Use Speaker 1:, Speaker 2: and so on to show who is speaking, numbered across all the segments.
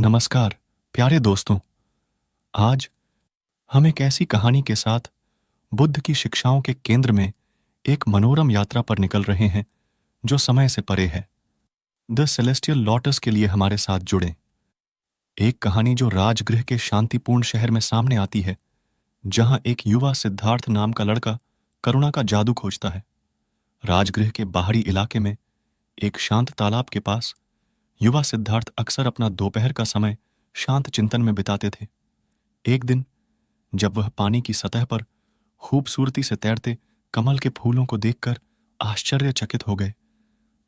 Speaker 1: नमस्कार प्यारे दोस्तों। आज हम एक ऐसी कहानी के साथ बुद्ध की शिक्षाओं के केंद्र में एक मनोरम यात्रा पर निकल रहे हैं जो समय से परे है। द सेलेस्टियल लॉटस के लिए हमारे साथ जुड़ें। एक कहानी जो राजगृह के शांतिपूर्ण शहर में सामने आती है, जहां एक युवा सिद्धार्थ नाम का लड़का करुणा का जादू खोजता है। राजगृह के बाहरी इलाके में एक शांत तालाब के पास युवा सिद्धार्थ अक्सर अपना दोपहर का समय शांत चिंतन में बिताते थे। एक दिन जब वह पानी की सतह पर खूबसूरती से तैरते कमल के फूलों को देखकर आश्चर्यचकित हो गए,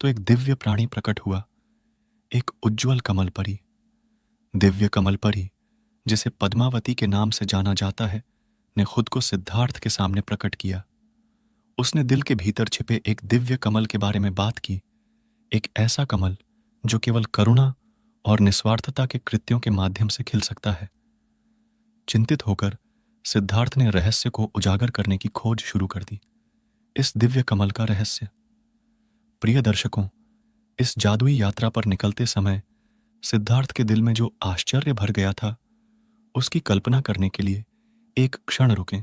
Speaker 1: तो एक दिव्य प्राणी प्रकट हुआ, एक उज्जवल कमल परी। दिव्य कमल परी, जिसे पद्मावती के नाम से जाना जाता है, ने खुद को सिद्धार्थ के सामने प्रकट किया। उसने दिल के भीतर छिपे एक दिव्य कमल के बारे में बात की, एक ऐसा कमल जो केवल करुणा और निस्वार्थता के कृत्यों के माध्यम से खिल सकता है। चिंतित होकर सिद्धार्थ ने रहस्य को उजागर करने की खोज शुरू कर दी। इस दिव्य कमल का रहस्य। प्रिय दर्शकों, इस जादुई यात्रा पर निकलते समय सिद्धार्थ के दिल में जो आश्चर्य भर गया था, उसकी कल्पना करने के लिए एक क्षण रुकें।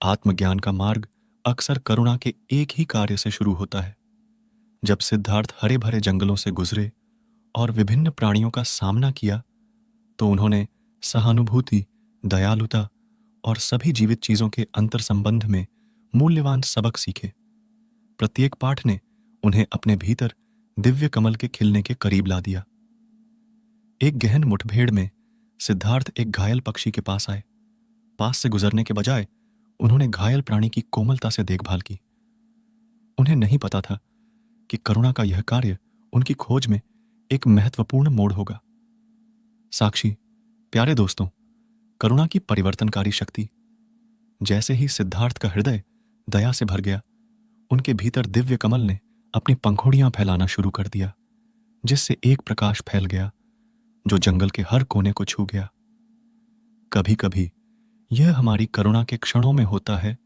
Speaker 1: आत्मज्ञान का मार्ग अक्सर करुणा के एक ही कार्य से शुरू होता है। जब सिद्धार्थ हरे भरे जंगलों से गुजरे और विभिन्न प्राणियों का सामना किया, तो उन्होंने सहानुभूति, दयालुता और सभी जीवित चीजों के अंतर संबंध में मूल्यवान सबक सीखे। प्रत्येक पाठ ने उन्हें अपने भीतर दिव्य कमल के खिलने के करीब ला दिया। एक गहन मुठभेड़ में सिद्धार्थ एक घायल पक्षी के पास आए। पास से गुजरने के बजाय उन्होंने घायल प्राणी की कोमलता से देखभाल की। उन्हें नहीं पता था कि करुणा का यह कार्य उनकी खोज में एक महत्वपूर्ण मोड़ होगा। साक्षी, प्यारे दोस्तों, करुणा की परिवर्तनकारी शक्ति। जैसे ही सिद्धार्थ का हृदय दया से भर गया, उनके भीतर दिव्य कमल ने अपनी पंखुड़ियां फैलाना शुरू कर दिया, जिससे एक प्रकाश फैल गया जो जंगल के हर कोने को छू गया। कभी कभी यह हमारी करुणा के क्षणों में होता है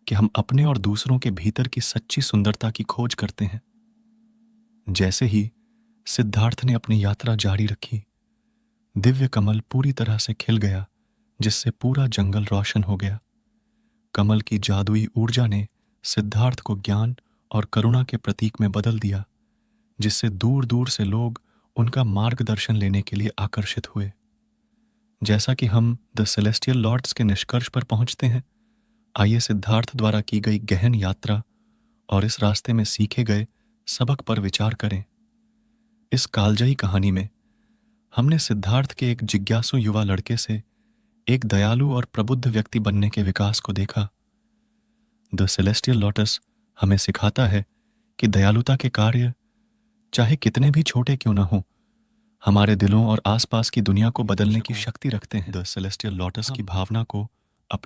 Speaker 1: कि हम अपने और दूसरों के भीतर की सच्ची सुंदरता की खोज करते हैं। जैसे ही सिद्धार्थ ने अपनी यात्रा जारी रखी, दिव्य कमल पूरी तरह से खिल गया, जिससे पूरा जंगल रोशन हो गया। कमल की जादुई ऊर्जा ने सिद्धार्थ को ज्ञान और करुणा के प्रतीक में बदल दिया, जिससे दूर दूर से लोग उनका मार्गदर्शन लेने के लिए आकर्षित हुए। जैसा कि हम द सेलेस्टियल लॉर्ड्स के निष्कर्ष पर पहुंचते हैं, आइए सिद्धार्थ द्वारा की गई गहन यात्रा और इस रास्ते में सीखे गए सबक पर विचार करें। इस कालजयी कहानी में हमने सिद्धार्थ के एक जिज्ञासु युवा लड़के से एक दयालु और प्रबुद्ध व्यक्ति बनने के विकास को देखा। द सेलेस्टियल लॉटस हमें सिखाता है कि दयालुता के कार्य, चाहे कितने भी छोटे क्यों न हो, हमारे दिलों और आसपास की दुनिया को बदलने की शक्ति रखते हैं। द सेलेस्टियल लॉटस की भावना को